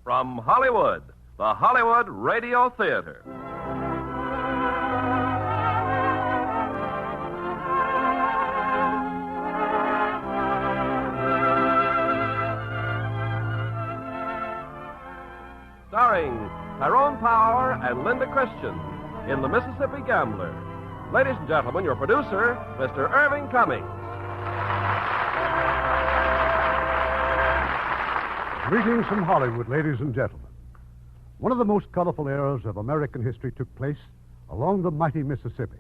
From Hollywood, the Hollywood Radio Theater. Starring Tyrone Power and Linda Christian in The Mississippi Gambler. Ladies and gentlemen, your producer, Mr. Irving Cummings. Greetings from Hollywood, ladies and gentlemen. One of the most colorful eras of American history took place along the mighty Mississippi.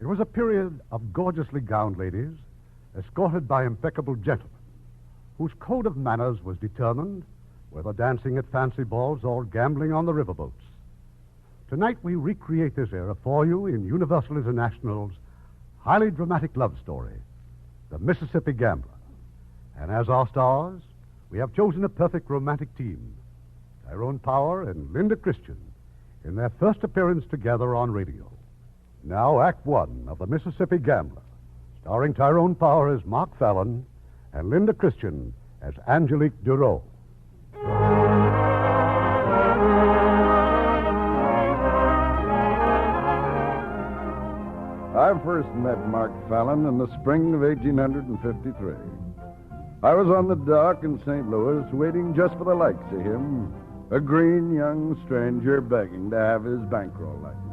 It was a period of gorgeously gowned ladies, escorted by impeccable gentlemen, whose code of manners was determined, whether dancing at fancy balls or gambling on the riverboats. Tonight we recreate this era for you in Universal International's highly dramatic love story, The Mississippi Gambler. And as our stars, we have chosen a perfect romantic team, Tyrone Power and Linda Christian, in their first appearance together on radio. Now, Act One of The Mississippi Gambler, starring Tyrone Power as Mark Fallon and Linda Christian as Angelique Duro. I first met Mark Fallon in the spring of 1853. I was on the dock in St. Louis waiting just for the likes of him, a green young stranger begging to have his bankroll lightened.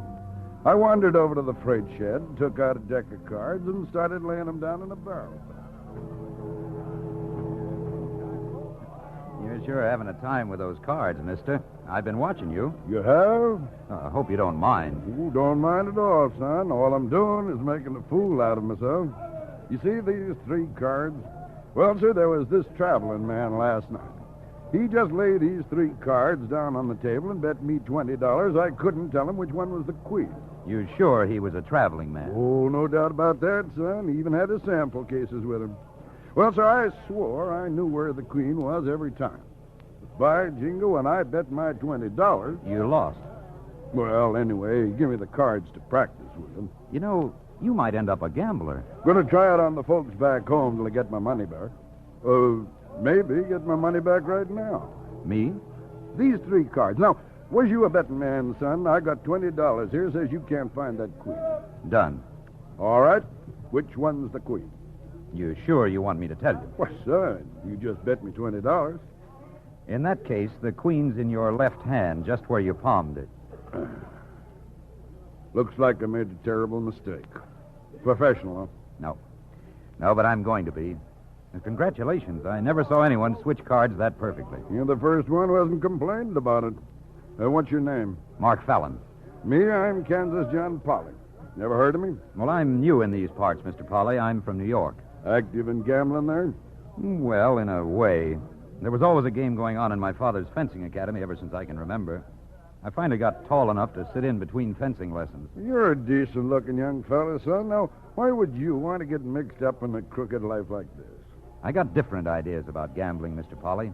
I wandered over to the freight shed, took out a deck of cards, and started laying them down in a barrel. You're sure having a time with those cards, mister. I've been watching you. You have? I hope you don't mind. Ooh, don't mind at all, son. All I'm doing is making a fool out of myself. You see these three cards? Well, sir, there was this traveling man last night. He just laid these three cards down on the table and bet me $20 I couldn't tell him which one was the queen. You sure he was a traveling man? Oh, no doubt about that, son. He even had his sample cases with him. Well, sir, I swore I knew where the queen was every time. But by jingo, when I bet my $20... You lost. Well, anyway, give me the cards to practice with them. You know, you might end up a gambler. Going to try it on the folks back home till I get my money back. Maybe get my money back right now. Me? These three cards. Now, was you a betting man, son? I got $20 here. Says you can't find that queen. Done. All right. Which one's the queen? You sure you want me to tell you? Why, son, you just bet me $20. In that case, the queen's in your left hand, just where you palmed it. Looks like I made a terrible mistake. Professional, huh? No. No, but I'm going to be. Congratulations. I never saw anyone switch cards that perfectly. You're the first one who hasn't complained about it. What's your name? Mark Fallon. Me, I'm Kansas John Polly. Never heard of me? Well, I'm new in these parts, Mr. Polly. I'm from New York. Active in gambling there? Well, in a way. There was always a game going on in my father's fencing academy ever since I can remember. I finally got tall enough to sit in between fencing lessons. You're a decent-looking young fella, son. Now, why would you want to get mixed up in a crooked life like this? I got different ideas about gambling, Mr. Polly.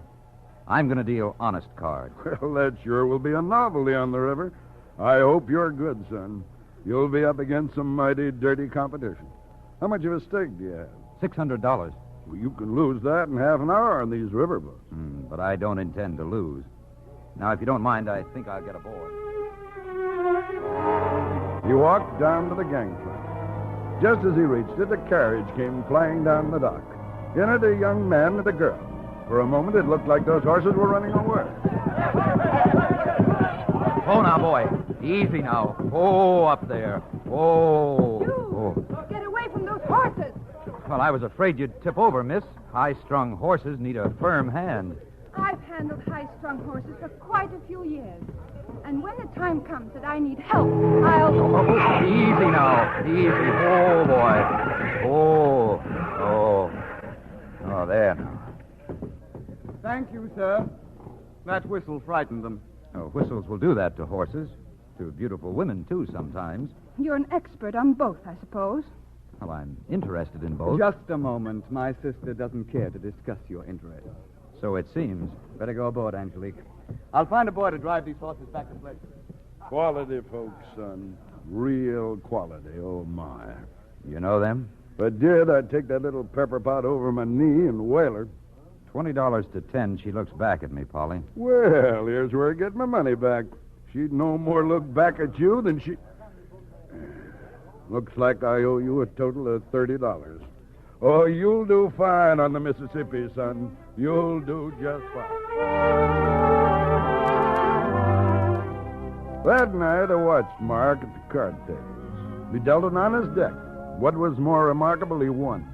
I'm going to deal honest cards. Well, that sure will be a novelty on the river. I hope you're good, son. You'll be up against some mighty dirty competition. How much of a stake do you have? $600. Well, you can lose that in half an hour on these riverboats. But I don't intend to lose. Now, if you don't mind, I think I'll get aboard. He walked down to the gangplank. Just as he reached it, a carriage came flying down the dock. In it, a young man and a girl. For a moment, it looked like those horses were running away. Oh, now, boy. Easy now. Oh, up there. Oh. Get away from those horses. Well, I was afraid you'd tip over, miss. High-strung horses need a firm hand. I've handled high-strung horses for quite a few years. And when the time comes that I need help, I'll... Oh, easy now. Easy. Oh, boy. Oh, there now. Thank you, sir. That whistle frightened them. Oh, whistles will do that to horses. To beautiful women, too, sometimes. You're an expert on both, I suppose. Well, I'm interested in both. Just a moment. My sister doesn't care to discuss your interests. So it seems. Better go aboard, Angelique. I'll find a boy to drive these horses back to Fletcher. Quality folks, son. Real quality. Oh, my. You know them? If I did, I'd take that little pepper pot over my knee and whale her. $20 to 10, she looks back at me, Polly. Well, here's where I get my money back. She'd no more look back at you than she... Looks like I owe you a total of $30. Oh, you'll do fine on the Mississippi, son. You'll do just fine. That night, I watched Mark at the card tables. He dealt an honest deck. What was more remarkable, he won.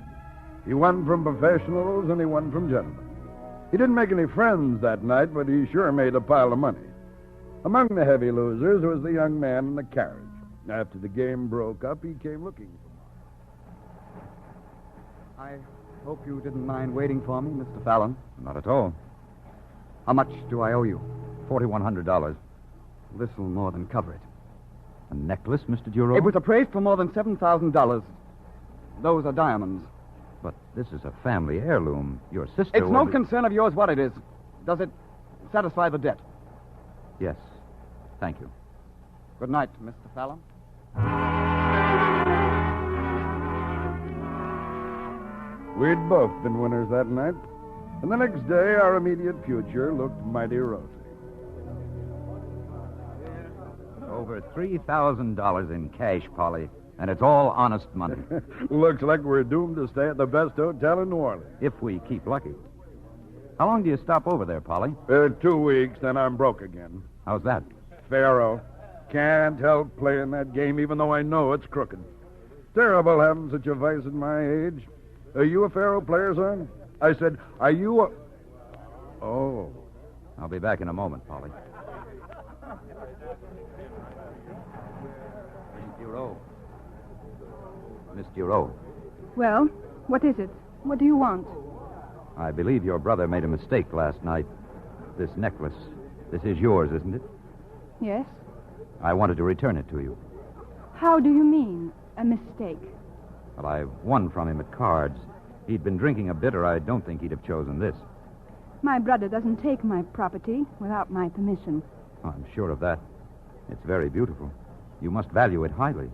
He won from professionals and he won from gentlemen. He didn't make any friends that night, but he sure made a pile of money. Among the heavy losers was the young man in the carriage. After the game broke up, he came looking for me. I hope you didn't mind waiting for me, Mr. Fallon. Not at all. How much do I owe you? $4,100. This'll more than cover it. A necklace, Mr. Duro? It was appraised for more than $7,000. Those are diamonds. But this is a family heirloom. Your sister... It's no concern of yours what it is. Does it satisfy the debt? Yes. Thank you. Good night, Mr. Fallon. We'd both been winners that night. And the next day, our immediate future looked mighty rosy. Over $3,000 in cash, Polly. And it's all honest money. Looks like we're doomed to stay at the best hotel in New Orleans. If we keep lucky. How long do you stop over there, Polly? 2 weeks, then I'm broke again. How's that? Faro. Can't help playing that game, even though I know it's crooked. Terrible having such a vice at my age. Are you a Faro player, son? I said, are you a... Oh. I'll be back in a moment, Polly. Miss Duro. Miss Duro. Well, what is it? What do you want? I believe your brother made a mistake last night. This necklace. This is yours, isn't it? Yes? I wanted to return it to you. How do you mean, a mistake? Well, I won from him at cards. He'd been drinking a bitter. I don't think he'd have chosen this. My brother doesn't take my property without my permission. I'm sure of that. It's very beautiful. You must value it highly.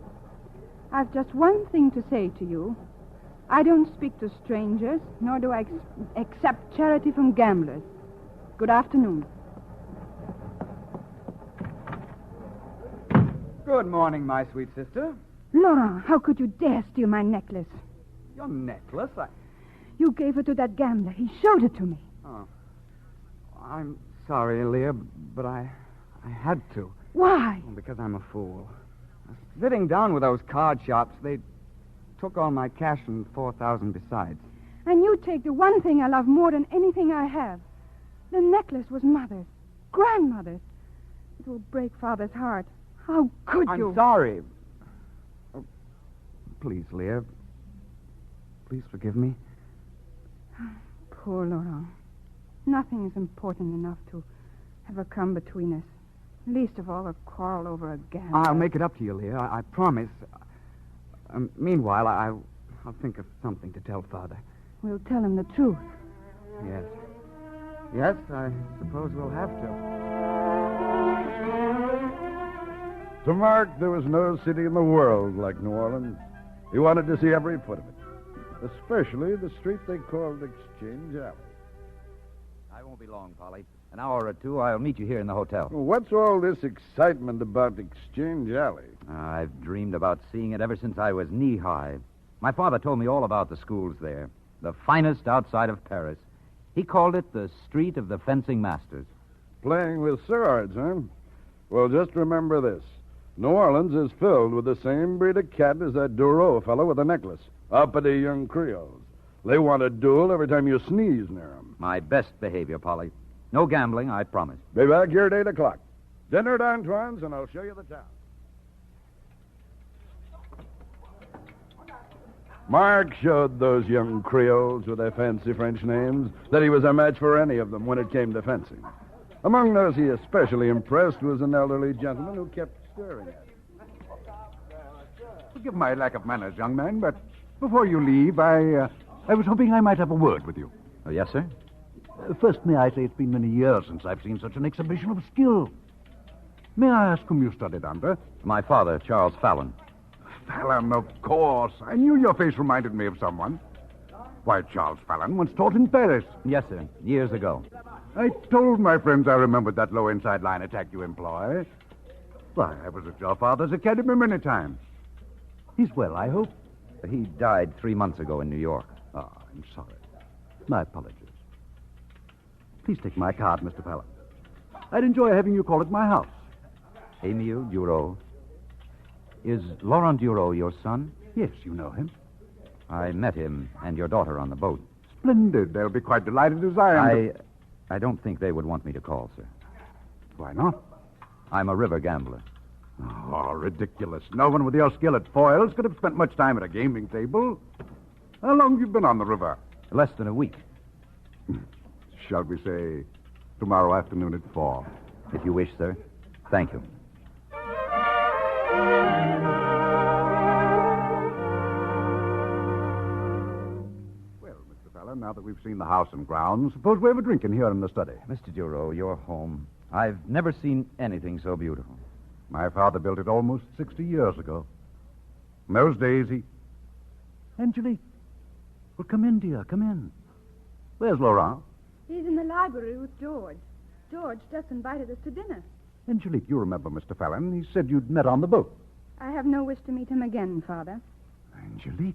I've just one thing to say to you. I don't speak to strangers, nor do I accept charity from gamblers. Good afternoon. Good morning, my sweet sister. Laurent, how could you dare steal my necklace? Your necklace? You gave it to that gambler. He showed it to me. Oh. I'm sorry, Leah, but I had to. Why? Because I'm a fool. Sitting down with those card shops, they took all my cash and $4,000 besides. And you take the one thing I love more than anything I have. The necklace was Mother's, grandmother's. It will break Father's heart. How could you? I'm sorry. Oh, please, Leah. Please forgive me. Poor Laurent. Nothing is important enough to ever come between us. Least of all, a quarrel over a gambler. I'll make it up to you, Leah. I promise. Meanwhile, I'll think of something to tell Father. We'll tell him the truth. Yes. Yes, I suppose we'll have to. To Mark, there was no city in the world like New Orleans. He wanted to see every foot of it, especially the street they called Exchange Alley. I won't be long, Polly. An hour or two, I'll meet you here in the hotel. What's all this excitement about Exchange Alley? I've dreamed about seeing it ever since I was knee-high. My father told me all about the schools there, the finest outside of Paris. He called it the Street of the Fencing Masters. Playing with swords, huh? Well, just remember this. New Orleans is filled with the same breed of cat as that Duro fellow with the necklace. Uppity young Creoles. They want a duel every time you sneeze near them. My best behavior, Polly. No gambling, I promise. Be back here at 8 o'clock. Dinner at Antoine's, and I'll show you the town. Mark showed those young Creoles with their fancy French names that he was a match for any of them when it came to fencing. Among those he especially impressed was an elderly gentleman who kept staring at him. Forgive my lack of manners, young man, but before you leave, I was hoping I might have a word with you. Oh, yes, sir? First, may I say it's been many years since I've seen such an exhibition of skill. May I ask whom you studied under? My father, Charles Fallon. Fallon, of course. I knew your face reminded me of someone. Why, Charles Fallon once taught in Paris. Yes, sir. Years ago. I told my friends I remembered that low inside line attack you employ. Why, I was at your father's academy many times. He's well, I hope. He died 3 months ago in New York. Ah, I'm sorry. My apologies. Please take my card, Mr. Fallon. I'd enjoy having you call at my house. Emile Duro. Is Laurent Duro your son? Yes, you know him. I met him and your daughter on the boat. Splendid. They'll be quite delighted as I am. I don't think they would want me to call, sir. Why not? I'm a river gambler. Oh, ridiculous. No one with your skill at foils could have spent much time at a gaming table. How long have you been on the river? Less than a week. Shall we say tomorrow afternoon at 4? If you wish, sir. Thank you. Well, Mr. Fallon, now that we've seen the house and grounds, suppose we have a drink in here in the study. Mr. Duro, your home. I've never seen anything so beautiful. My father built it almost 60 years ago. In those days, he... Angelique. Well, come in, dear. Come in. Where's Laurent? He's in the library with George. George just invited us to dinner. Angelique, you remember Mr. Fallon. He said you'd met on the boat. I have no wish to meet him again, Father. Angelique?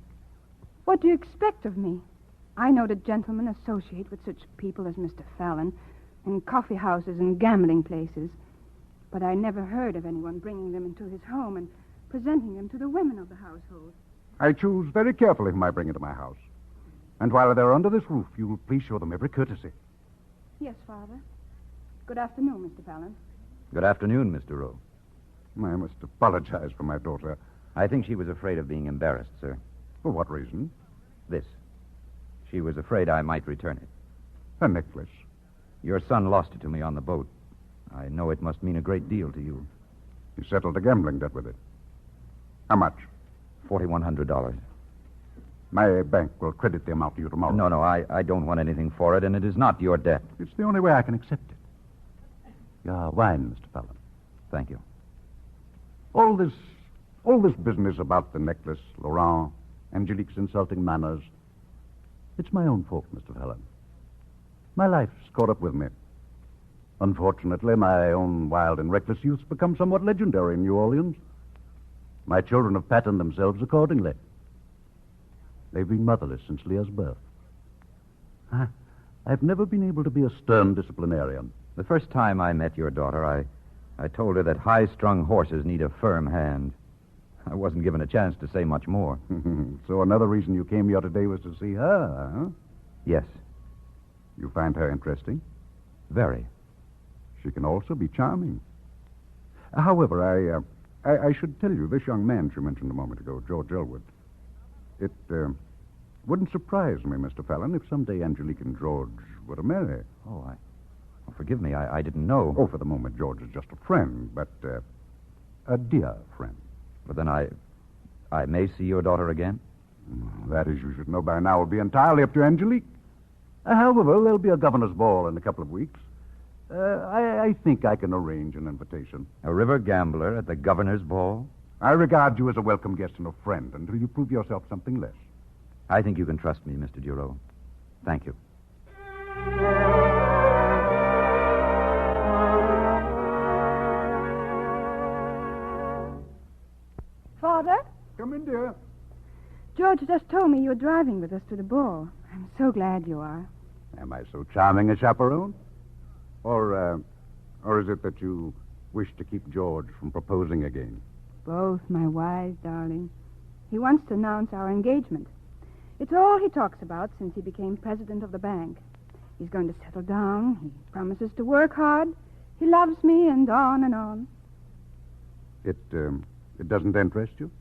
What do you expect of me? I know that gentlemen associate with such people as Mr. Fallon in coffee houses and gambling places. But I never heard of anyone bringing them into his home and presenting them to the women of the household. I choose very carefully whom I bring into my house. And while they're under this roof, you'll please show them every courtesy. Yes, Father. Good afternoon, Mr. Fallon. Good afternoon, Mr. Rowe. I must apologize for my daughter. I think she was afraid of being embarrassed, sir. For what reason? This. She was afraid I might return it. Her necklace. Your son lost it to me on the boat. I know it must mean a great deal to you. You settled a gambling debt with it. How much? $4,100. My bank will credit the amount to you tomorrow. No, I don't want anything for it, and it is not your debt. It's the only way I can accept it. Your wine, Mr. Fallon. Thank you. All this business about the necklace, Laurent, Angelique's insulting manners, it's my own fault, Mr. Fallon. My life's caught up with me. Unfortunately, my own wild and reckless youth's become somewhat legendary in New Orleans. My children have patterned themselves accordingly. They've been motherless since Leah's birth. I've never been able to be a stern disciplinarian. The first time I met your daughter, I told her that high-strung horses need a firm hand. I wasn't given a chance to say much more. So another reason you came here today was to see her, huh? Yes, You find her interesting? very. She can also be charming. However, I should tell you, this young man she mentioned a moment ago, George Elwood, it wouldn't surprise me, Mr. Fallon, if someday Angelique and George were to marry. Oh, forgive me, I didn't know. Oh, for the moment, George is just a friend, but a dear friend. But then I may see your daughter again? That, as you should know by now, will be entirely up to Angelique. However, there'll be a governor's ball in a couple of weeks. I think I can arrange an invitation. A river gambler at the governor's ball? I regard you as a welcome guest and a friend until you prove yourself something less. I think you can trust me, Mr. Duro. Thank you. Father? Come in, dear. George just told me you're driving with us to the ball. I'm so glad you are. Am I so charming a chaperone? Or is it that you wish to keep George from proposing again? Both, my wise darling. He wants to announce our engagement. It's all he talks about since he became president of the bank. He's going to settle down. He promises to work hard. He loves me, and on and on. It doesn't interest you?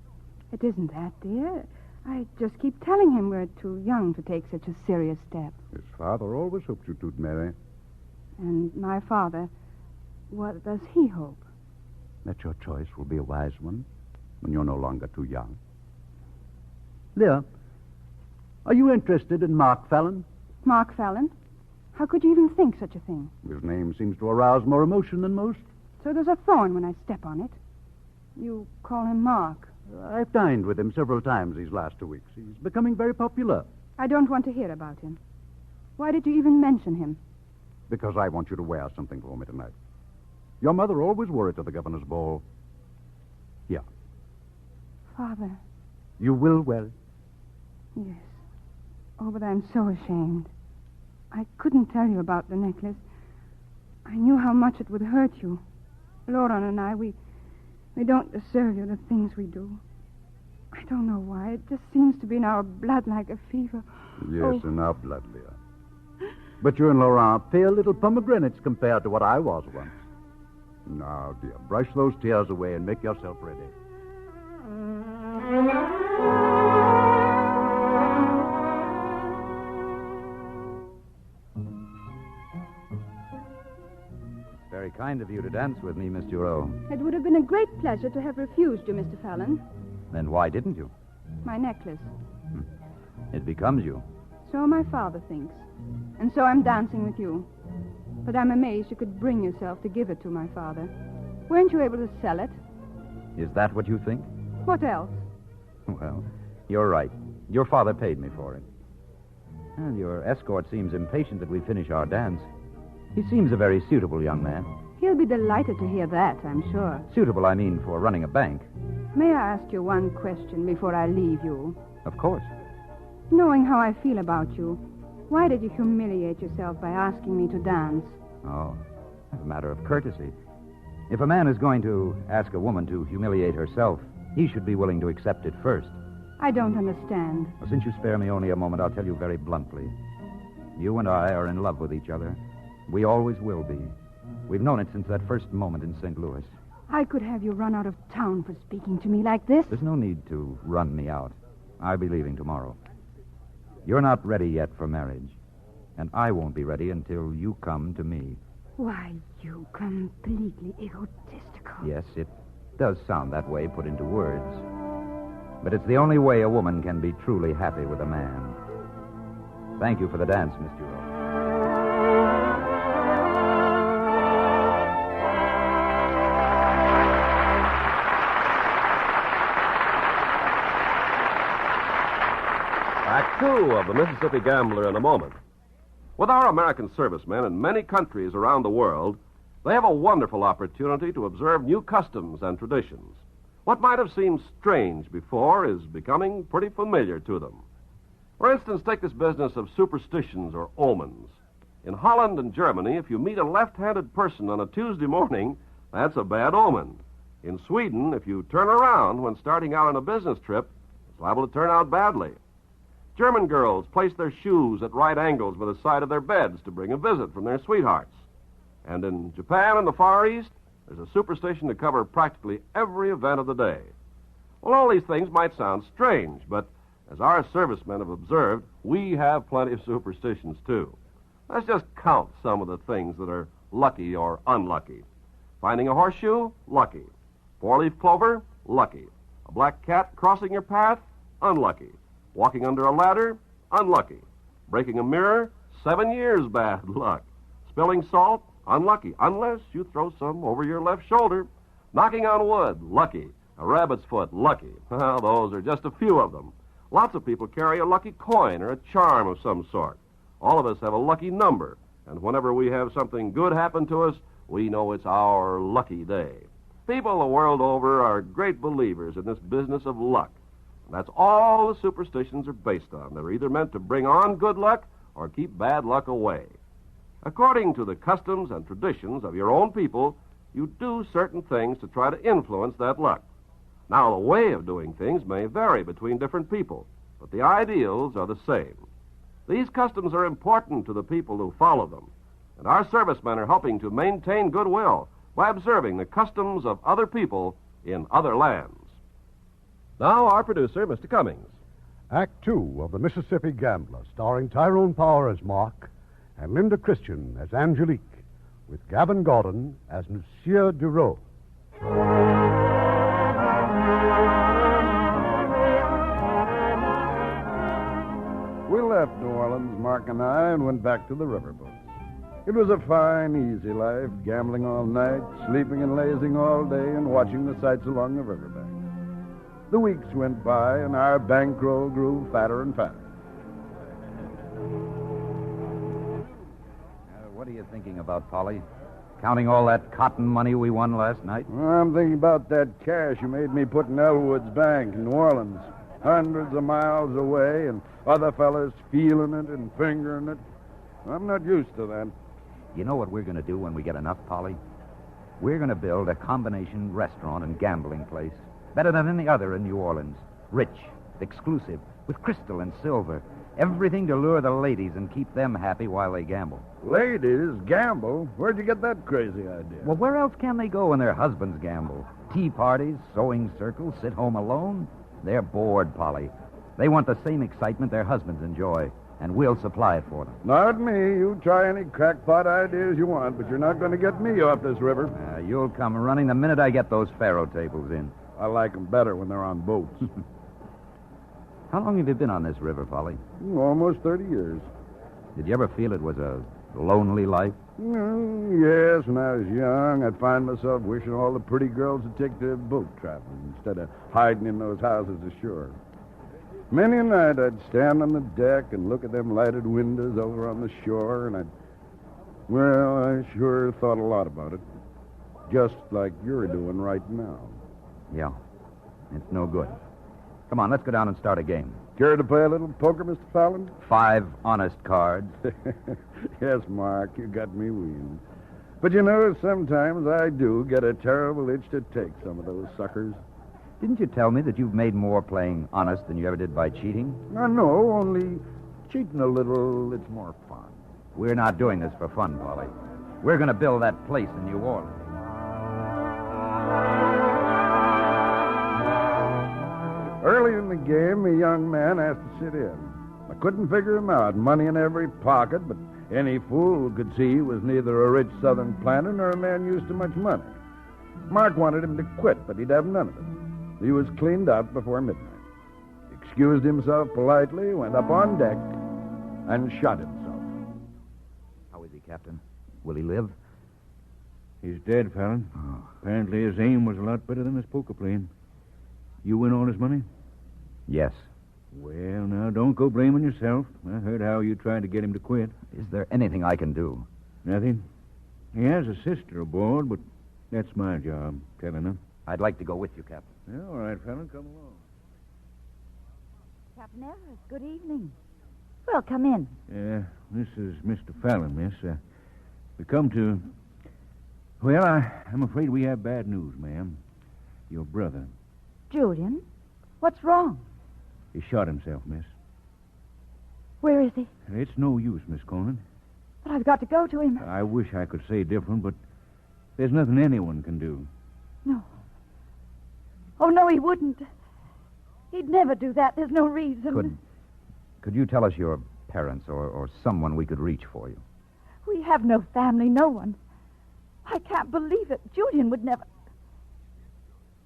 It isn't that, dear. I just keep telling him we're too young to take such a serious step. His father always hoped you two'd marry. And my father, what does he hope? That your choice will be a wise one when you're no longer too young. Leah, are you interested in Mark Fallon? Mark Fallon? How could you even think such a thing? His name seems to arouse more emotion than most. So there's a thorn when I step on it. You call him Mark. I've dined with him several times these last 2 weeks. He's becoming very popular. I don't want to hear about him. Why did you even mention him? Because I want you to wear something for me tonight. Your mother always wore it to the governor's ball. Here. Father. You will wear it? Yes. Oh, but I'm so ashamed. I couldn't tell you about the necklace. I knew how much it would hurt you. Lauren and I, we don't deserve you, the things we do. I don't know why. It just seems to be in our blood like a fever. Yes, in our blood, Leah. But you and Laurent pale little pomegranates compared to what I was once. Now, dear, brush those tears away and make yourself ready. Very kind of you to dance with me, Miss Giroux. It would have been a great pleasure to have refused you, Mr. Fallon. Then why didn't you? My necklace. It becomes you. So my father thinks. And so I'm dancing with you. But I'm amazed you could bring yourself to give it to my father. Weren't you able to sell it? Is that what you think? What else? Well, you're right. Your father paid me for it. And your escort seems impatient that we finish our dance. He seems a very suitable young man. He'll be delighted to hear that, I'm sure. Suitable, I mean, for running a bank. May I ask you one question before I leave you? Of course. Knowing how I feel about you, why did you humiliate yourself by asking me to dance? Oh, as a matter of courtesy. If a man is going to ask a woman to humiliate herself, he should be willing to accept it first. I don't understand. Well, since you spare me only a moment, I'll tell you very bluntly. You and I are in love with each other. We always will be. We've known it since that first moment in St. Louis. I could have you run out of town for speaking to me like this. There's no need to run me out. I'll be leaving tomorrow. You're not ready yet for marriage. And I won't be ready until you come to me. Why, you completely egotistical. Yes, it does sound that way put into words. But it's the only way a woman can be truly happy with a man. Thank you for the dance, Miss Giroux. Act two of the Mississippi Gambler in a moment. With our American servicemen in many countries around the world, they have a wonderful opportunity to observe new customs and traditions. What might have seemed strange before is becoming pretty familiar to them. For instance, take this business of superstitions or omens. In Holland and Germany, if you meet a left-handed person on a Tuesday morning, that's a bad omen. In Sweden, if you turn around when starting out on a business trip, it's liable to turn out badly. German girls place their shoes at right angles by the side of their beds to bring a visit from their sweethearts. And in Japan and the Far East, there's a superstition to cover practically every event of the day. Well, all these things might sound strange, but as our servicemen have observed, we have plenty of superstitions, too. Let's just count some of the things that are lucky or unlucky. Finding a horseshoe? Lucky. Four-leaf clover? Lucky. A black cat crossing your path? Unlucky. Walking under a ladder? Unlucky. Breaking a mirror? 7 years bad luck. Spilling salt? Unlucky, unless you throw some over your left shoulder. Knocking on wood? Lucky. A rabbit's foot? Lucky. Well, those are just a few of them. Lots of people carry a lucky coin or a charm of some sort. All of us have a lucky number, and whenever we have something good happen to us, we know it's our lucky day. People the world over are great believers in this business of luck. That's all the superstitions are based on. They're either meant to bring on good luck or keep bad luck away. According to the customs and traditions of your own people, you do certain things to try to influence that luck. Now, the way of doing things may vary between different people, but the ideals are the same. These customs are important to the people who follow them, and our servicemen are helping to maintain goodwill by observing the customs of other people in other lands. Now, our producer, Mr. Cummings. Act two of The Mississippi Gambler, starring Tyrone Power as Mark and Linda Christian as Angelique, with Gavin Gordon as Monsieur Dureau. We left New Orleans, Mark and I, and went back to the riverboats. It was a fine, easy life, gambling all night, sleeping and lazing all day, and watching the sights along the riverbank. The weeks went by, and our bankroll grew fatter and fatter. you thinking about, Polly? Counting all that cotton money we won last night? Well, I'm thinking about that cash you made me put in Elwood's bank in New Orleans. Hundreds of miles away, and other fellas feeling it and fingering it. I'm not used to that. You know what we're going to do when we get enough, Polly? We're going to build a combination restaurant and gambling place. Better than any other in New Orleans. Rich, exclusive, with crystal and silver. Everything to lure the ladies and keep them happy while they gamble. Ladies gamble? Where'd you get that crazy idea? Well, where else can they go when their husbands gamble? Tea parties, sewing circles, sit home alone? They're bored, Polly. They want the same excitement their husbands enjoy, and we'll supply it for them. Not me. You try any crackpot ideas you want, but you're not going to get me off this river. You'll come running the minute I get those faro tables in. I like them better when they're on boats. How long have you been on this river, Polly? Almost 30 years. Did you ever feel it was a lonely life? Yes, when I was young, I'd find myself wishing all the pretty girls would take their boat traveling instead of hiding in those houses ashore. Many a night I'd stand on the deck and look at them lighted windows over on the shore, and I sure thought a lot about it. Just like you're doing right now. Yeah. It's no good. Come on, let's go down and start a game. Care to play a little poker, Mr. Fallon? 5 honest cards. Yes, Mark, you got me weaned. But you know, sometimes I do get a terrible itch to take some of those suckers. Didn't you tell me that you've made more playing honest than you ever did by cheating? No, only cheating a little, it's more fun. We're not doing this for fun, Polly. We're going to build that place in New Orleans. Early in the game, a young man asked to sit in. I couldn't figure him out. Money in every pocket, but any fool could see he was neither a rich southern planter nor a man used to much money. Mark wanted him to quit, but he'd have none of it. He was cleaned out before midnight. Excused himself politely, went up on deck, and shot himself. How is he, Captain? Will he live? He's dead, Fallon. Oh. Apparently his aim was a lot better than his poker playing. You win all his money? Yes. Well, now, don't go blaming yourself. I heard how you tried to get him to quit. Is there anything I can do? Nothing. He has a sister aboard, but that's my job, telling her. I'd like to go with you, Captain. Yeah, all right, Fallon, come along. Captain Everett, good evening. Well, come in. This is Mr. Fallon, miss. We come to... Well, I'm afraid we have bad news, ma'am. Your brother. Julian, what's wrong? He shot himself, miss. Where is he? It's no use, Miss Conan. But I've got to go to him. I wish I could say different, but there's nothing anyone can do. No. Oh, no, he wouldn't. He'd never do that. There's no reason. Could you tell us your parents or someone we could reach for you? We have no family, no one. I can't believe it. Julian would never...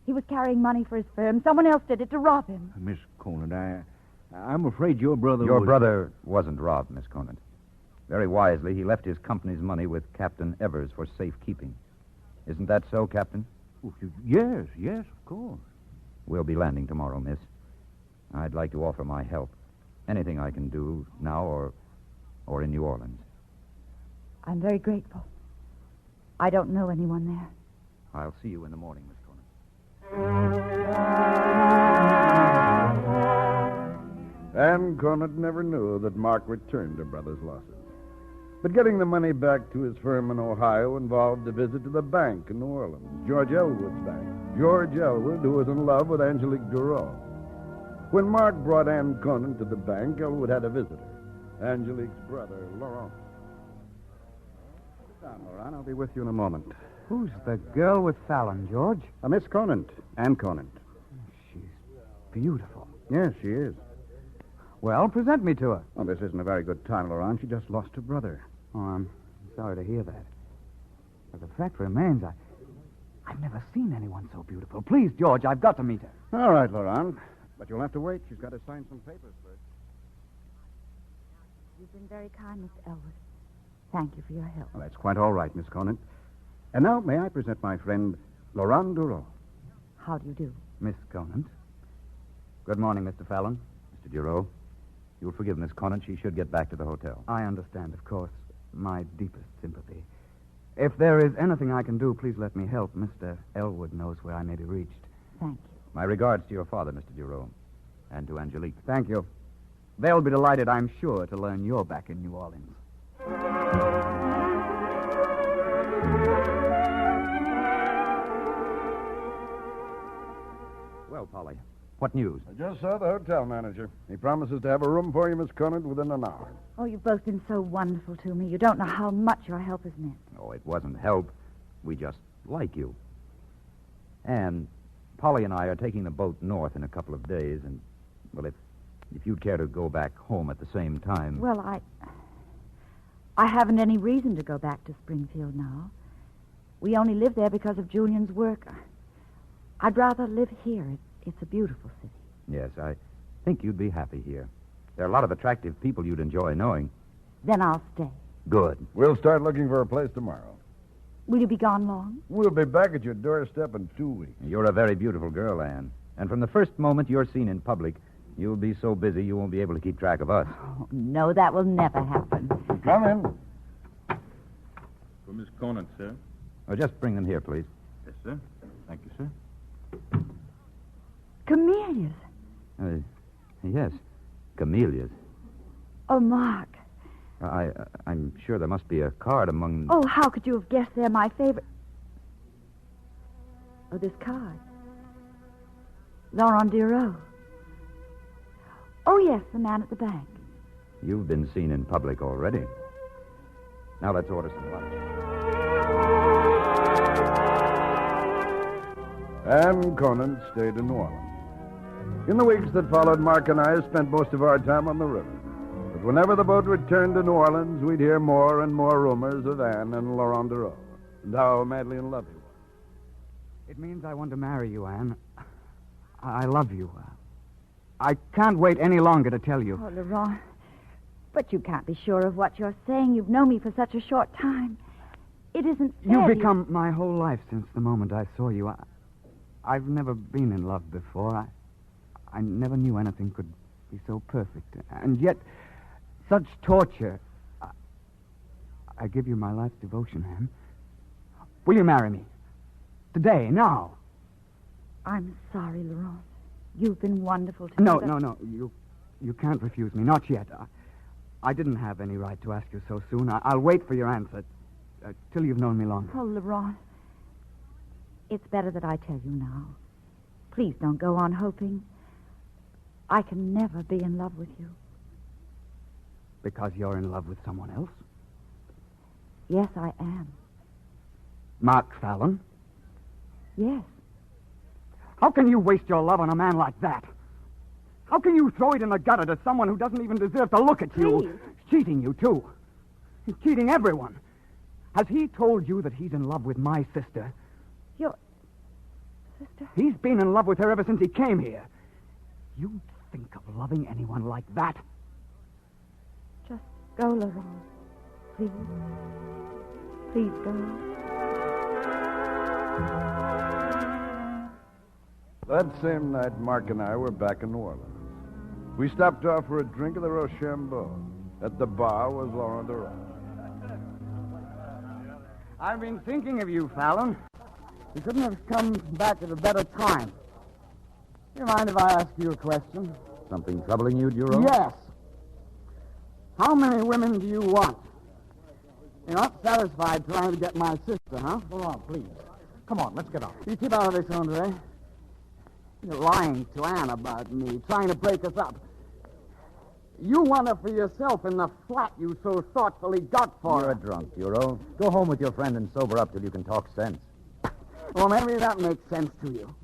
He was carrying money for his firm. Someone else did it to rob him. Miss Conant, I'm afraid your brother Your brother wasn't robbed, Miss Conant. Very wisely, he left his company's money with Captain Evers for safekeeping. Isn't that so, Captain? Yes, of course. We'll be landing tomorrow, miss. I'd like to offer my help. Anything I can do now or in New Orleans. I'm very grateful. I don't know anyone there. I'll see you in the morning, Miss Conant. And Conant never knew that Mark returned her brother's losses. But getting the money back to his firm in Ohio involved a visit to the bank in New Orleans, George Elwood's bank. George Elwood, who was in love with Angelique Duro. When Mark brought Anne Conant to the bank, Elwood had a visitor, Angelique's brother, Laurent. Sit down, Laurent. I'll be with you in a moment. Who's the girl with Fallon, George? Miss Conant, Anne Conant. She's beautiful. Yes, she is. Well, present me to her. Well, this isn't a very good time, Laurent. She just lost her brother. Oh, I'm sorry to hear that. But the fact remains, I've never seen anyone so beautiful. Please, George, I've got to meet her. All right, Laurent. But you'll have to wait. She's got to sign some papers first. You've been very kind, Mr. Elwood. Thank you for your help. Well, that's quite all right, Miss Conant. And now, may I present my friend, Laurent Duro. How do you do? Miss Conant. Good morning, Mr. Fallon. Mr. Duro, you'll forgive Miss Conant. She should get back to the hotel. I understand, of course. my deepest sympathy. If there is anything I can do, please let me help. Mr. Elwood knows where I may be reached. Thank you. My regards to your father, Mr. Giroux, and to Angelique. Thank you. They'll be delighted, I'm sure, to learn you're back in New Orleans. Well, Polly, what news? I just saw the hotel manager. He promises to have a room for you, Miss Conant, within an hour. Oh, you've both been so wonderful to me. You don't know how much your help has meant. Oh, it wasn't help. We just like you. And Polly and I are taking the boat north in a couple of days, and, well, if you'd care to go back home at the same time... Well, I haven't any reason to go back to Springfield now. We only live there because of Julian's work. I'd rather live here. It's a beautiful city. Yes, I think you'd be happy here. There are a lot of attractive people you'd enjoy knowing. Then I'll stay. Good. We'll start looking for a place tomorrow. Will you be gone long? We'll be back at your doorstep in 2 weeks. You're a very beautiful girl, Anne. And from the first moment you're seen in public, you'll be so busy you won't be able to keep track of us. Oh, no, that will never happen. Come in. For Miss Conant, sir. Oh, just bring them here, please. Yes, sir. Thank you, sir. Camellias. Yes, camellias. Oh, Mark. I'm sure there must be a card among... Oh, how could you have guessed they're my favorite? Oh, this card. Laurent Diro. Oh, yes, the man at the bank. You've been seen in public already. Now let's order some lunch. Anne Conant stayed in New Orleans. In the weeks that followed, Mark and I spent most of our time on the river. But whenever the boat returned to New Orleans, we'd hear more and more rumors of Anne and Laurent Diro, and how madly in love he was. It means I want to marry you, Anne. I love you. I can't wait any longer to tell you. Oh, Laurent. But you can't be sure of what you're saying. You've known me for such a short time. It isn't fair. You've become my whole life since the moment I saw you. I've never been in love before. I never knew anything could be so perfect. And yet, such torture. I give you my life's devotion, Anne. Will you marry me? Today, now. I'm sorry, Laurent. You've been wonderful to me. No. You can't refuse me. Not yet. I didn't have any right to ask you so soon. I'll wait for your answer till you've known me longer. Oh, Laurent. It's better that I tell you now. Please don't go on hoping. I can never be in love with you. Because you're in love with someone else? Yes, I am. Mark Fallon? Yes. How can you waste your love on a man like that? How can you throw it in the gutter to someone who doesn't even deserve to look at you? Please. Cheating you, too. He's cheating everyone. Has he told you that he's in love with my sister? Your sister? He's been in love with her ever since he came here. You think of loving anyone like that? Just go, Laurent. Please. Please go. That same night, Mark and I were back in New Orleans. We stopped off for a drink at the Rochambeau. At the bar was Laurent Diro. I've been thinking of you, Fallon. You couldn't have come back at a better time. Do you mind if I ask you a question? Something troubling you, Giroux? Yes. How many women do you want? You're not satisfied trying to get my sister, huh? Laurent, please. Come on, let's get on. You keep out of this, Andre. You're lying to Anne about me, trying to break us up. You want her for yourself in the flat you so thoughtfully got for You're her. a drunk, Giroux. Go home with your friend and sober up till you can talk sense. Well, maybe that makes sense to you.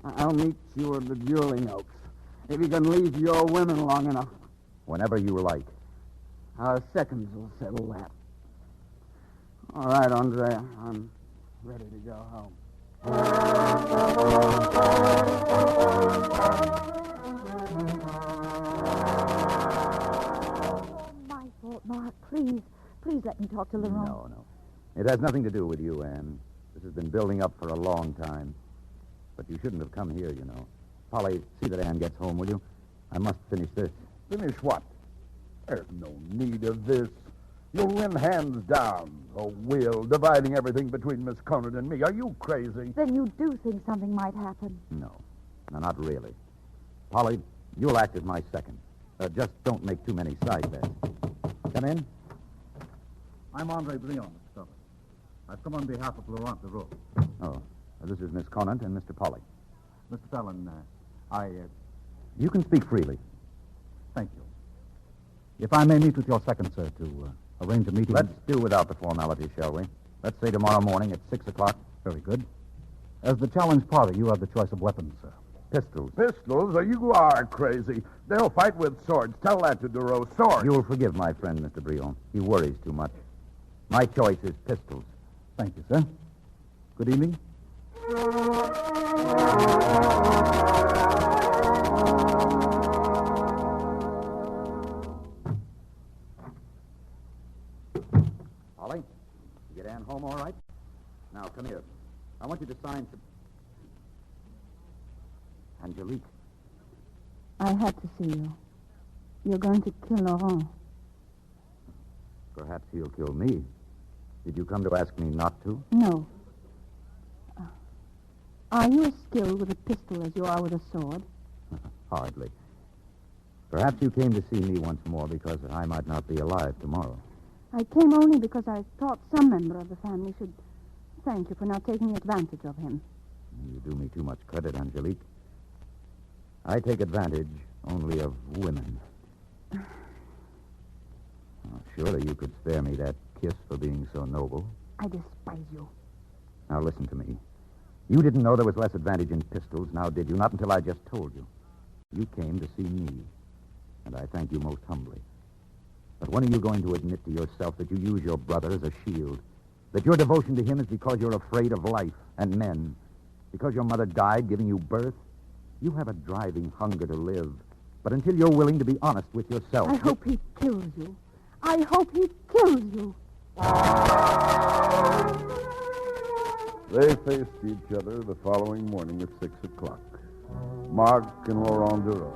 I'll meet you at the Dueling Oaks, if you can leave your women long enough. Whenever you like. Our seconds will settle that. All right, Andre, I'm ready to go home. My fault, Mark. Please let me talk to Laurent. No. It has nothing to do with you, Anne. This has been building up for a long time. But you shouldn't have come here, you know. Polly, see that Anne gets home, will you? I must finish this. Finish what? There's no need of this. You'll win hands down. Oh, Will, dividing everything between Miss Conant and me. Are you crazy? Then you do think something might happen? No, not really. Polly, you'll act as my second. Just don't make too many side bets. Come in. I'm Andre Brion, Mr. Fellows. I've come on behalf of Laurent Leroux. Oh, this is Miss Conant and Mr. Polly. Mr. Fallon, You can speak freely. thank you. If I may meet with your second, sir, to arrange a meeting... Let's do without the formalities, shall we? Let's say tomorrow morning at 6 o'clock. Very good. As the challenge party, you have the choice of weapons, sir. Pistols. Pistols? You are crazy. They'll fight with swords. Tell that to Duro. Swords. You'll forgive my friend, Mr. Brion. He worries too much. My choice is pistols. Thank you, sir. Good evening. Polly, you get Ann home all right? Now, come here. I want you to sign some... Angelique. I had to see you. You're going to kill Laurent. Perhaps he'll kill me. Did you come to ask me not to? No. Are you as skilled with a pistol as you are with a sword? Hardly. Perhaps you came to see me once more because I might not be alive tomorrow. I came only because I thought some member of the family should thank you for not taking advantage of him. You do me too much credit, Angelique. I take advantage only of women. Surely you could spare me that kiss for being so noble. I despise you. Now listen to me. You didn't know there was less advantage in pistols, now did you? Not until I just told you. You came to see me, and I thank you most humbly. But when are you going to admit to yourself that you use your brother as a shield? That your devotion to him is because you're afraid of life and men? Because your mother died giving you birth? You have a driving hunger to live. But until you're willing to be honest with yourself... I hope he kills you. I hope he kills you. They faced each other the following morning at 6 o'clock. Mark and Laurent Duro.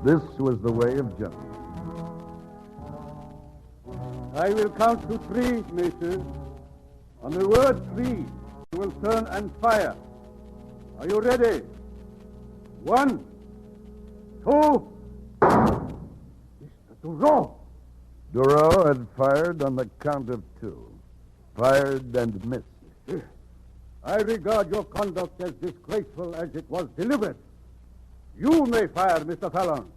This was the way of gentlemen. I will count to 3, messieurs. On the word 3, you will turn and fire. Are you ready? 1, 2... Mr. Duro! Duro had fired on the count of 2. Fired and missed. I regard your conduct as disgraceful as it was deliberate. You may fire, Mr. Fallon.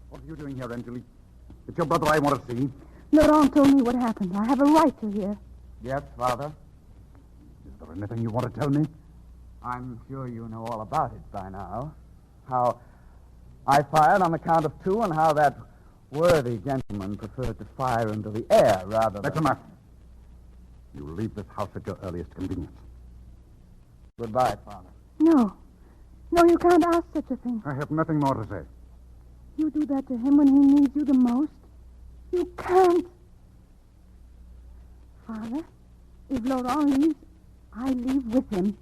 What are you doing here, Angelique? It's your brother I want to see. Laurent told me what happened. I have a right to hear. Yes, Father? Is there anything you want to tell me? I'm sure you know all about it by now. How I fired on the count of 2 and how that worthy gentleman preferred to fire into the air rather than... That's enough. You leave this house at your earliest convenience. Goodbye, Father. No. No, you can't ask such a thing. I have nothing more to say. You do that to him when he needs you the most. You can't. Father, if Laurent leaves, I leave with him.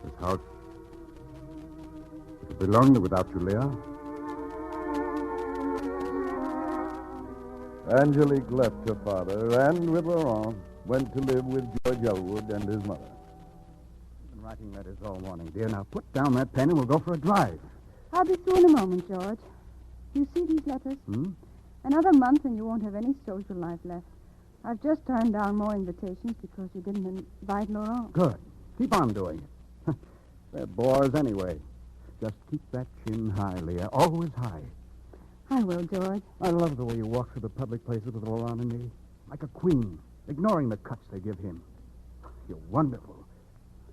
This house, it'll be lonely without you, Leah. Angelique left her father and, with Laurent, went to live with George Elwood and his mother. I've been writing letters all morning, dear. Now put down that pen and we'll go for a drive. I'll be through in a moment, George. You see these letters? Another month and you won't have any social life left. I've just turned down more invitations because you didn't invite Laurent. Good. Keep on doing it. They're bores anyway. Just keep that chin high, Leah. Always high. I will, George. I love the way you walk through the public places with Laurent and me. Like a queen, ignoring the cuts they give him. You're wonderful.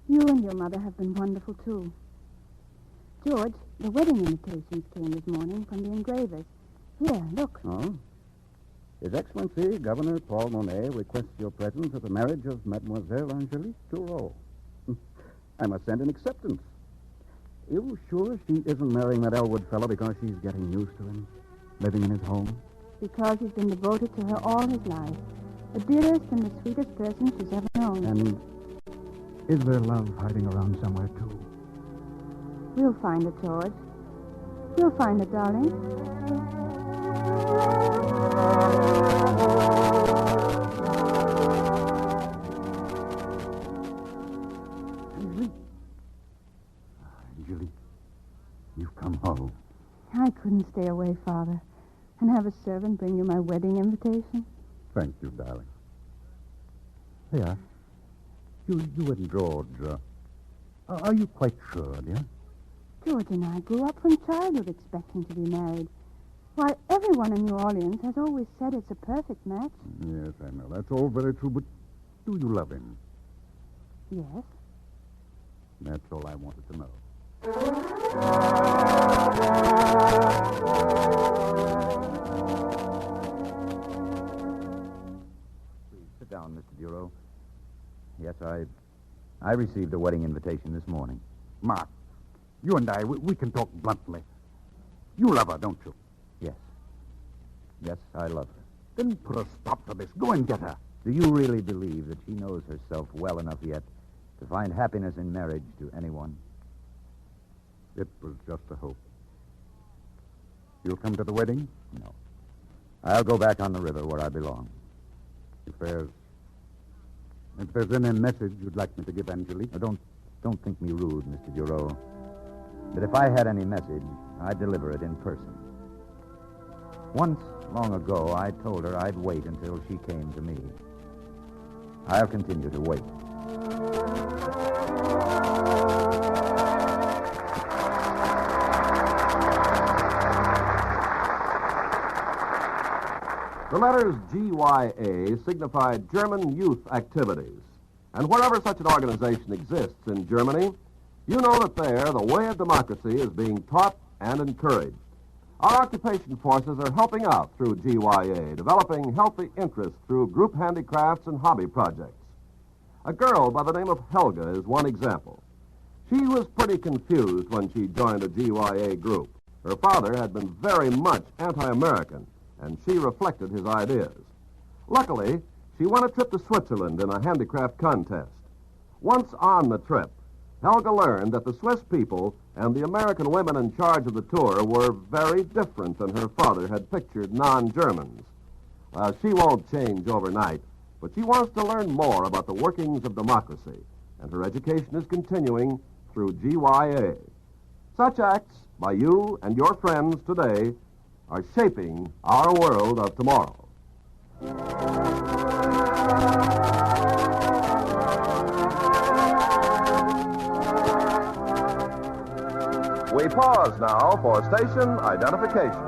You and your mother have been wonderful, too. George, the wedding invitations came this morning from the engravers. Here, look. Oh? His Excellency, Governor Paul Monet, requests your presence at the marriage of Mademoiselle Angelique Duro. I must send an acceptance. You sure she isn't marrying that Elwood fellow because she's getting used to him, living in his home? Because he's been devoted to her all his life. The dearest and the sweetest person she's ever known. And Is there love hiding around somewhere, too? We'll find it, George. We'll find it, darling. Anjali, you've come home. I couldn't stay away, Father, and have a servant bring you my wedding invitation. Thank you, darling. Here. You and George, are you quite sure, dear? George and I grew up from childhood expecting to be married. Why, everyone in New Orleans has always said it's a perfect match. Yes, I know. That's all very true, but do you love him? Yes. That's all I wanted to know. Please sit down, Mr. Bureau. Yes, I received a wedding invitation this morning. Mark, you and I, we can talk bluntly. You love her, don't you? Yes. Yes, I love her. Then put a stop to this. Go and get her. Do you really believe that she knows herself well enough yet to find happiness in marriage to anyone? It was just a hope. You'll come to the wedding? No. I'll go back on the river where I belong. If there's any message you'd like me to give Angelique. Don't think me rude, Mr. Bureau. But if I had any message, I'd deliver it in person. Once, long ago, I told her I'd wait until she came to me. I'll continue to wait. The letters GYA signified German Youth Activities. And wherever such an organization exists in Germany, you know that there the way of democracy is being taught and encouraged. Our occupation forces are helping out through GYA, developing healthy interest through group handicrafts and hobby projects. A girl by the name of Helga is one example. She was pretty confused when she joined a GYA group. Her father had been very much anti-American, and she reflected his ideas. Luckily, she won a trip to Switzerland in a handicraft contest. Once on the trip, Helga learned that the Swiss people and the American women in charge of the tour were very different than her father had pictured non-Germans. Well, she won't change overnight, but she wants to learn more about the workings of democracy, and her education is continuing through GYA. Such acts by you and your friends today are shaping our world of tomorrow. We pause now for station identification.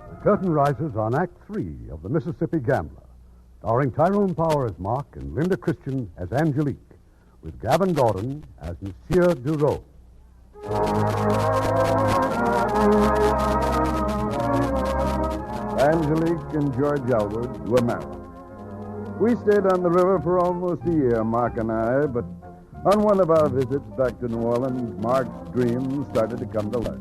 The curtain rises on Act 3 of The Mississippi Gambler, starring Tyrone Power as Mark and Linda Christian as Angelique, with Gavin Gordon as Monsieur Dureau. Angelique and George Elwood were married. We stayed on the river for almost a year, Mark and I, but on one of our visits back to New Orleans, Mark's dreams started to come to life.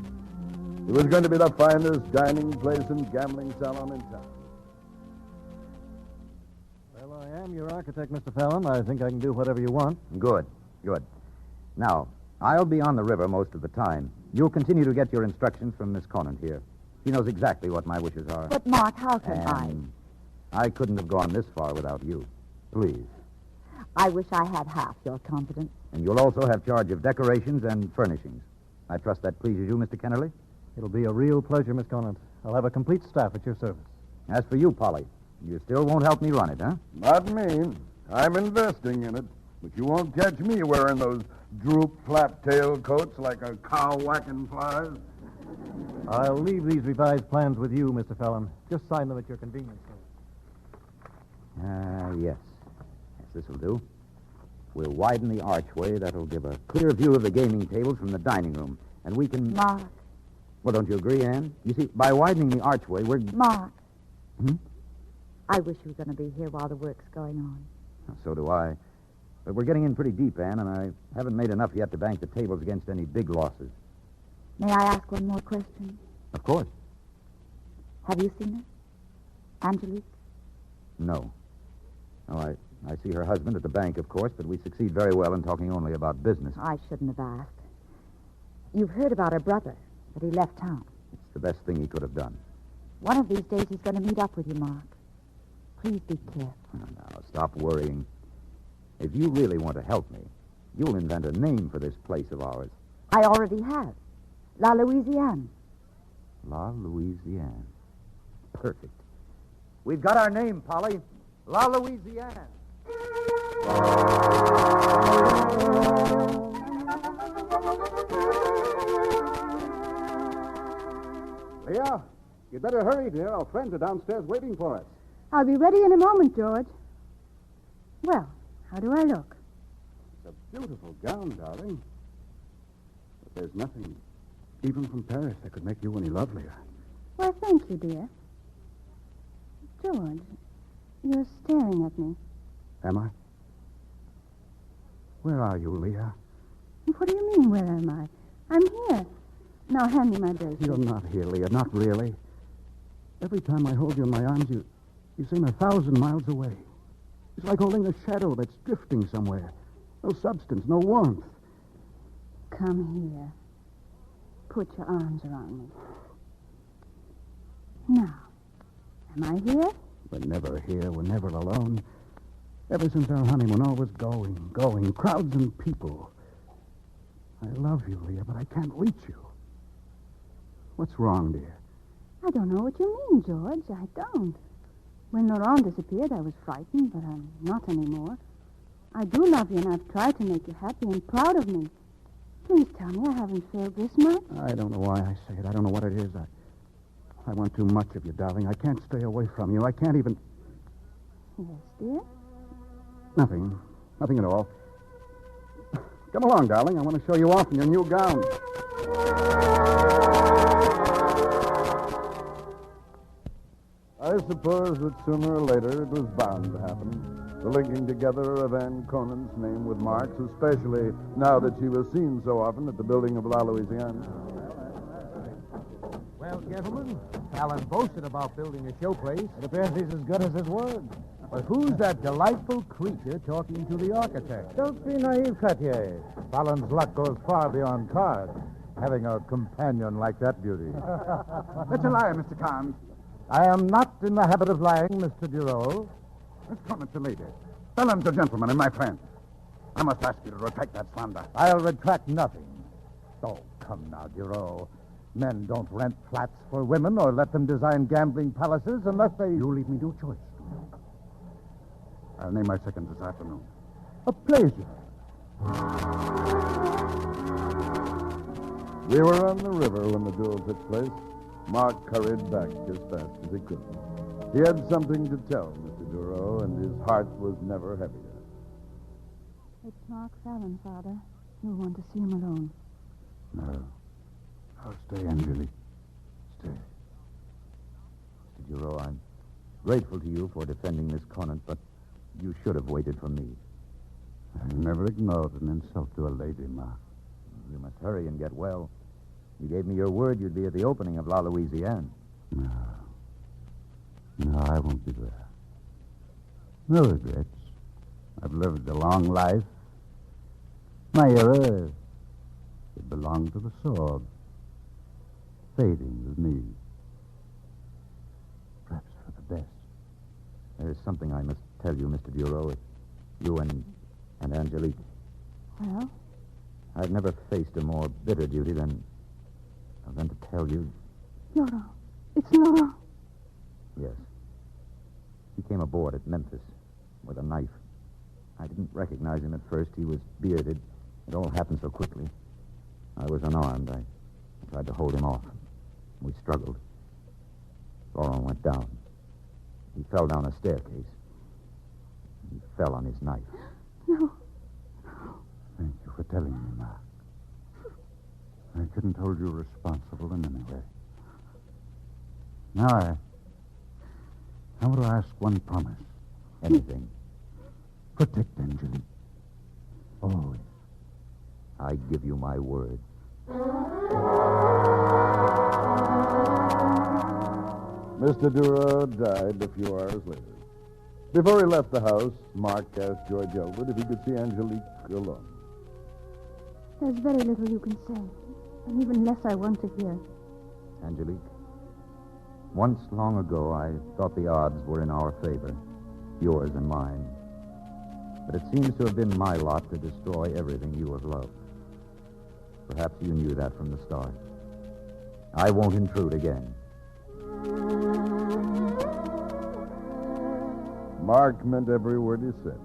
It was going to be the finest dining place and gambling salon in town. Well, I am your architect, Mr. Fallon. I think I can do whatever you want. Good. Now, I'll be on the river most of the time. You'll continue to get your instructions from Miss Conant here. She knows exactly what my wishes are. But, Mark, how can I couldn't have gone this far without you. Please. I wish I had half your confidence. And you'll also have charge of decorations and furnishings. I trust that pleases you, Mr. Kennerly? It'll be a real pleasure, Miss Conant. I'll have a complete staff at your service. As for you, Polly, you still won't help me run it, huh? Not me. I'm investing in it, but you won't catch me wearing those droop flap-tail coats like a cow whacking flies. I'll leave these revised plans with you, Mr. Fallon. Just sign them at your convenience. Yes. This will do. We'll widen the archway. That'll give a clear view of the gaming tables from the dining room. And we can... Mark. Well, don't you agree, Anne? You see, by widening the archway, we're... Mark. Hmm? I wish you were going to be here while the work's going on. So do I. But we're getting in pretty deep, Anne, and I haven't made enough yet to bank the tables against any big losses. May I ask one more question? Of course. Have you seen her? Angelique? No. No, I see her husband at the bank, of course, but we succeed very well in talking only about business. I shouldn't have asked. You've heard about her brother, but he left town. It's the best thing he could have done. One of these days he's going to meet up with you, Mark. Please be careful. Now, stop worrying. If you really want to help me, you'll invent a name for this place of ours. I already have. La Louisiane. La Louisiane. Perfect. We've got our name, Polly. La Louisiane. Leah, you'd better hurry, dear. Our friends are downstairs waiting for us. I'll be ready in a moment, George. Well, how do I look? It's a beautiful gown, darling. But there's nothing, even from Paris, that could make you any lovelier. Well, thank you, dear. George, you're staring at me. Am I? Where are you, Leah? What do you mean, where am I? I'm here. Now, hand me my bracelet. You're not here, Leah, not really. Every time I hold you in my arms, you seem 1,000 miles away. It's like holding a shadow that's drifting somewhere. No substance, no warmth. Come here. Put your arms around me. Now, am I here? We're never here. We're never alone. Ever since our honeymoon, always going. Crowds and people. I love you, Leah, but I can't reach you. What's wrong, dear? I don't know what you mean, George. I don't. When Laurent disappeared, I was frightened, but I'm not anymore. I do love you, and I've tried to make you happy and proud of me. Please tell me I haven't failed this much. I don't know why I say it. I don't know what it is. I want too much of you, darling. I can't stay away from you. I can't even... Yes, dear? Nothing. Nothing at all. Come along, darling. I want to show you off in your new gown. I suppose that sooner or later it was bound to happen. The linking together of Anne Conant's name with Mark's, especially now that she was seen so often at the building of La Louisiane. Well, gentlemen, Fallon boasted about building a showplace. It appears he's as good as his word. But who's that delightful creature talking to the architect? Don't be naive, Cartier. Fallon's luck goes far beyond cards. Having a companion like that beauty. That's a lie, Mr. Kahn. I am not in the habit of lying, Mr. Giraud. Miss Conant's a lady. Fallon's a gentleman and my friend. I must ask you to retract that slander. I'll retract nothing. Oh, come now, Giraud. Men don't rent flats for women or let them design gambling palaces unless they... You leave me no choice. I'll name my second this afternoon. A pleasure. We were on the river when the duel took place. Mark hurried back as fast as he could. He had something to tell Mr. Duro, and his heart was never heavier. It's Mark Fallon, Father. You'll want to see him alone. No. Oh, stay, Angelique. Stay. Mr. Giraud, I'm grateful to you for defending Miss Conant, but you should have waited for me. I never ignored an insult to a lady, Mark. You must hurry and get well. You gave me your word you'd be at the opening of La Louisiane. No. No, I won't be there. No regrets. I've lived a long life. My era, it belonged to the sword. Fading with me. Perhaps for the best. There's something I must tell you, Mr. Giraud. You and Angelique. Well? I've never faced a more bitter duty than to tell you. Laurent. It's Laurent. Yes. He came aboard at Memphis with a knife. I didn't recognize him at first. He was bearded. It all happened so quickly. I was unarmed. I tried to hold him off. We struggled. Laurent went down. He fell down a staircase. He fell on his knife. No. Thank you for telling me, Mark. I couldn't hold you responsible in any way. Now I want to ask one promise. Anything. Protect Angelique. Always. I give you my word. Mr. Duro died a few hours later. Before he left the house, Mark asked George Elwood if he could see Angelique alone. There's very little you can say, and even less I want to hear. Angelique, once long ago I thought the odds were in our favor, yours and mine. But it seems to have been my lot to destroy everything you have loved. Perhaps you knew that from the start. I won't intrude again. Mark meant every word he said.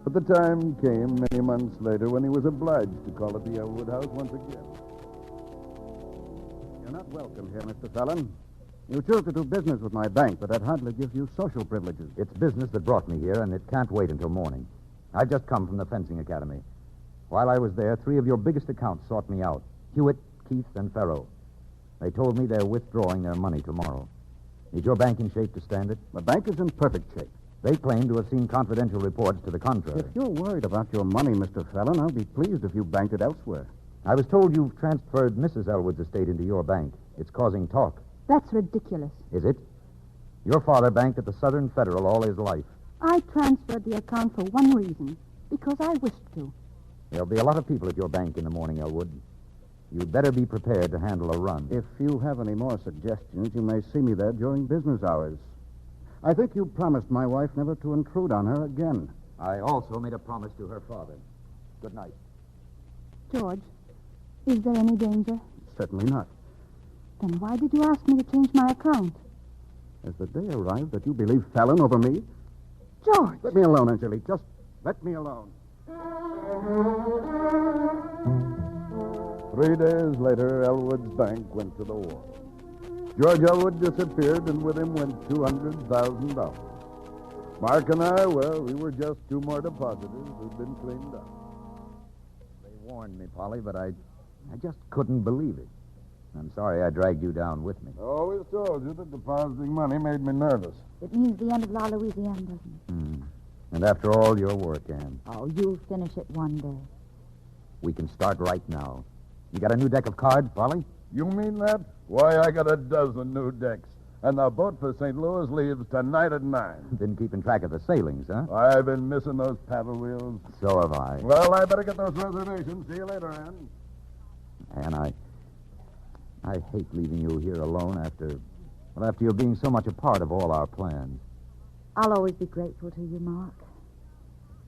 But the time came many months later when he was obliged to call at the Elwood house once again. You're not welcome here, Mr. Fallon. You choose to do business with my bank, but that hardly gives you social privileges. It's business that brought me here, and it can't wait until morning. I've just come from the fencing academy. While I was there, 3 of your biggest accounts sought me out. Hewitt, Keith, and Farrow. They told me they're withdrawing their money tomorrow. Is your bank in shape to stand it? The bank is in perfect shape. They claim to have seen confidential reports to the contrary. If you're worried about your money, Mr. Fallon, I'll be pleased if you banked it elsewhere. I was told you've transferred Mrs. Elwood's estate into your bank. It's causing talk. That's ridiculous. Is it? Your father banked at the Southern Federal all his life. I transferred the account for one reason, because I wished to. There'll be a lot of people at your bank in the morning, Elwood. You'd better be prepared to handle a run. If you have any more suggestions, you may see me there during business hours. I think you promised my wife never to intrude on her again. I also made a promise to her father. Good night. George, is there any danger? Certainly not. Then why did you ask me to change my account? Has the day arrived that you believe Fallon over me? George! Let me alone, Angelique. Just let me alone. 3 days later, Elwood's bank went to the wall. George Elwood disappeared, and with him went $200,000. Mark and I, well, we were just 2 more depositors who'd been cleaned up. They warned me, Polly, but I just couldn't believe it. I'm sorry I dragged you down with me. I always told you that depositing money made me nervous. It means the end of La Louisiane, doesn't it? And after all your work, Anne, Oh, you'll finish it one day. we can start right now. You got a new deck of cards, Polly? You mean that? Why, I got a dozen new decks. And the boat for St. Louis leaves tonight at 9. Been keeping track of the sailings, huh? I've been missing those paddle wheels. So have I. Well, I better get those reservations. See you later, Ann. And I hate leaving you here alone after you're being so much a part of all our plans. I'll always be grateful to you, Mark.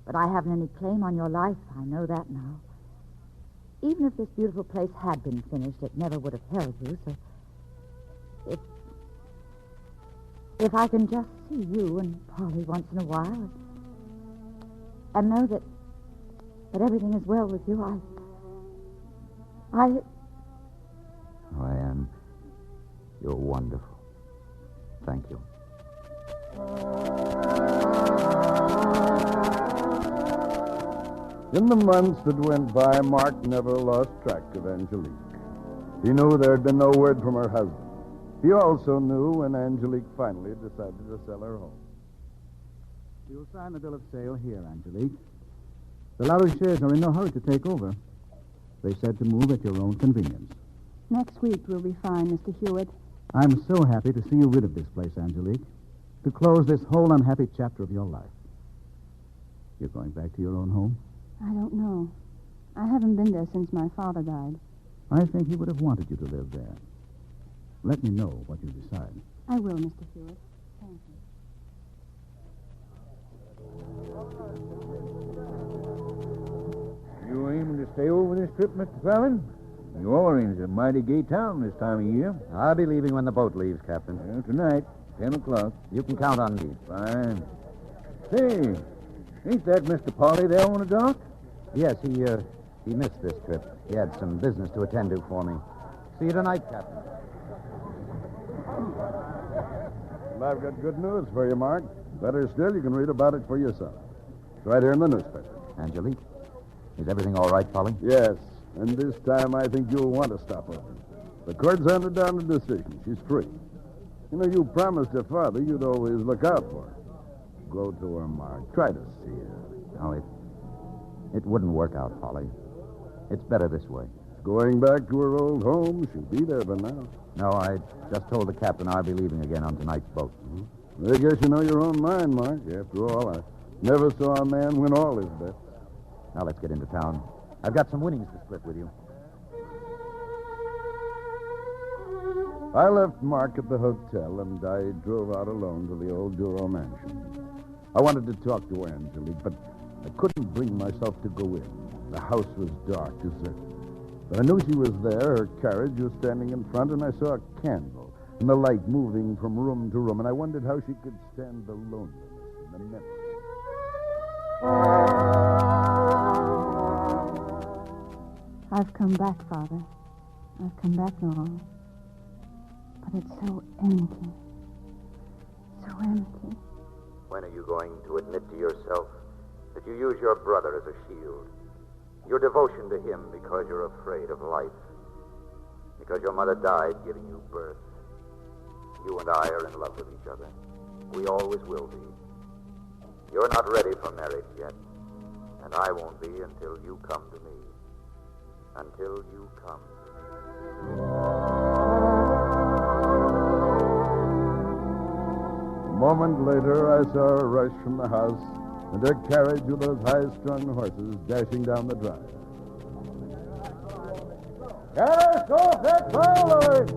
But I haven't any claim on your life. I know that now. Even if this beautiful place had been finished, it never would have held you, so... If I can just see you and Polly once in a while and know that everything is well with you, Oh, Anne, you're wonderful. Thank you. In the months that went by, Mark never lost track of Angelique. He knew there had been no word from her husband. He also knew when Angelique finally decided to sell her home. You'll sign the bill of sale here, Angelique. The LaRochers are in no hurry to take over. They said to move at your own convenience. Next week will be fine, Mr. Hewitt. I'm so happy to see you rid of this place, Angelique. To close this whole unhappy chapter of your life. You're going back to your own home? I don't know. I haven't been there since my father died. I think he would have wanted you to live there. Let me know what you decide. I will, Mr. Hewitt. Thank you. You aiming to stay over this trip, Mr. Fallon? New Orleans is a mighty gay town this time of year. I'll be leaving when the boat leaves, Captain. Well, tonight, 10 o'clock. You can count on me. Fine. Say, ain't that Mr. Polly there on the dock? Yes, he missed this trip. He had some business to attend to for me. See you tonight, Captain. Well, I've got good news for you, Mark. Better still, you can read about it for yourself. It's right here in the newspaper. Angelique, is everything all right, Polly? Yes, and this time I think you'll want to stop over. The court's handed down the decision. She's free. You know, you promised her father you'd always look out for her. Go to her, Mark. Try to see her. Oh, It wouldn't work out, Polly. It's better this way. Going back to her old home. She'll be there by now. No, I just told the captain I'll be leaving again on tonight's boat. I guess you know your own mind, Mark. After all, I never saw a man win all his bets. Now let's get into town. I've got some winnings to split with you. I left Mark at the hotel, and I drove out alone to the old Duro mansion. I wanted to talk to Angelique, but I couldn't bring myself to go in. The house was dark, deserted. But I knew she was there. Her carriage was standing in front, and I saw a candle and the light moving from room to room, and I wondered how she could stand the loneliness and the memory. I've come back, Father. I've come back, Laurent. But it's so empty. So empty. When are you going to admit to yourself that you use your brother as a shield? Your devotion to him because you're afraid of life. Because your mother died giving you birth. You and I are in love with each other. We always will be. You're not ready for marriage yet. And I won't be until you come to me. Until you come to me. A moment later, I saw her rush from the house and her carriage with those high-strung horses dashing down the drive. Get her, go, that Lord!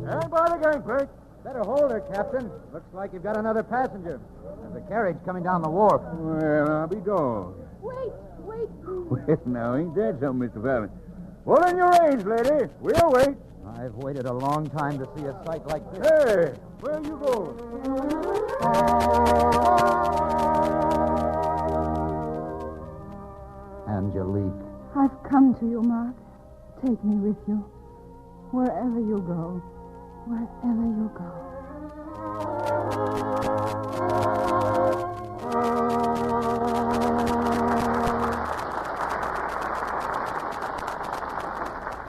Stand by the gangplank. Better hold her, Captain. Looks like you've got another passenger. There's a carriage coming down the wharf. Well, I'll be gone. Wait. Well, now, ain't that something, Mr. Fallon? Pull in your reins, lady. We'll wait. I've waited a long time to see a sight like this. Hey, where are you going? Angelique. I've come to you, Mark. Take me with you. Wherever you go. Wherever you go.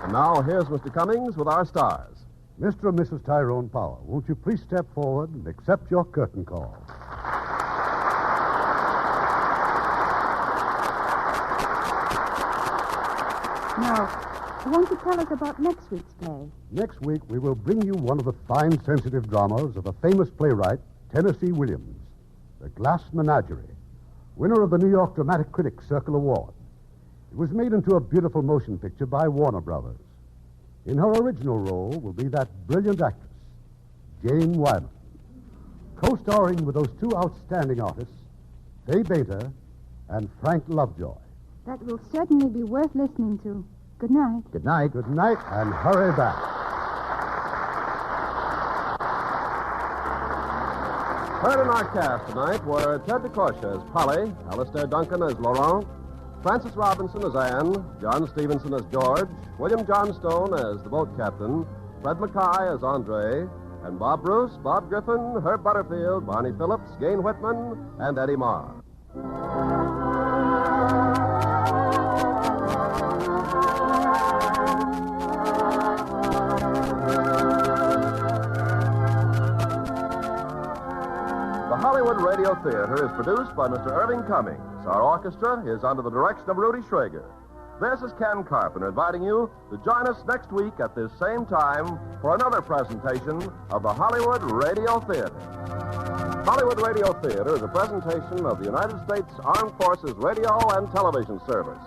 And now, here's Mr. Cummings with our stars. Mr. and Mrs. Tyrone Power, won't you please step forward and accept your curtain call? Now, won't you tell us about next week's play? Next week, we will bring you one of the fine, sensitive dramas of a famous playwright, Tennessee Williams, The Glass Menagerie, winner of the New York Dramatic Critics Circle Award. It was made into a beautiful motion picture by Warner Brothers. In her original role will be that brilliant actress, Jane Wyman, co-starring with those two outstanding artists, Fay Bainter and Frank Lovejoy. That will certainly be worth listening to. Good night. Good night. Good night, and hurry back. Heard in our cast tonight were Ted DeCorsia as Polly, Alistair Duncan as Laurent, Francis Robinson as Anne, John Stevenson as George, William Johnstone as the boat captain, Fred Mackay as Andre, and Bob Bruce, Bob Griffin, Herb Butterfield, Barney Phillips, Gain Whitman, and Eddie Marr. The Hollywood Radio Theater is produced by Mr. Irving Cummings. Our orchestra is under the direction of Rudy Schrager. This is Ken Carpenter inviting you to join us next week at this same time for another presentation of the Hollywood Radio Theater. Hollywood Radio Theater is a presentation of the United States Armed Forces Radio and Television Service.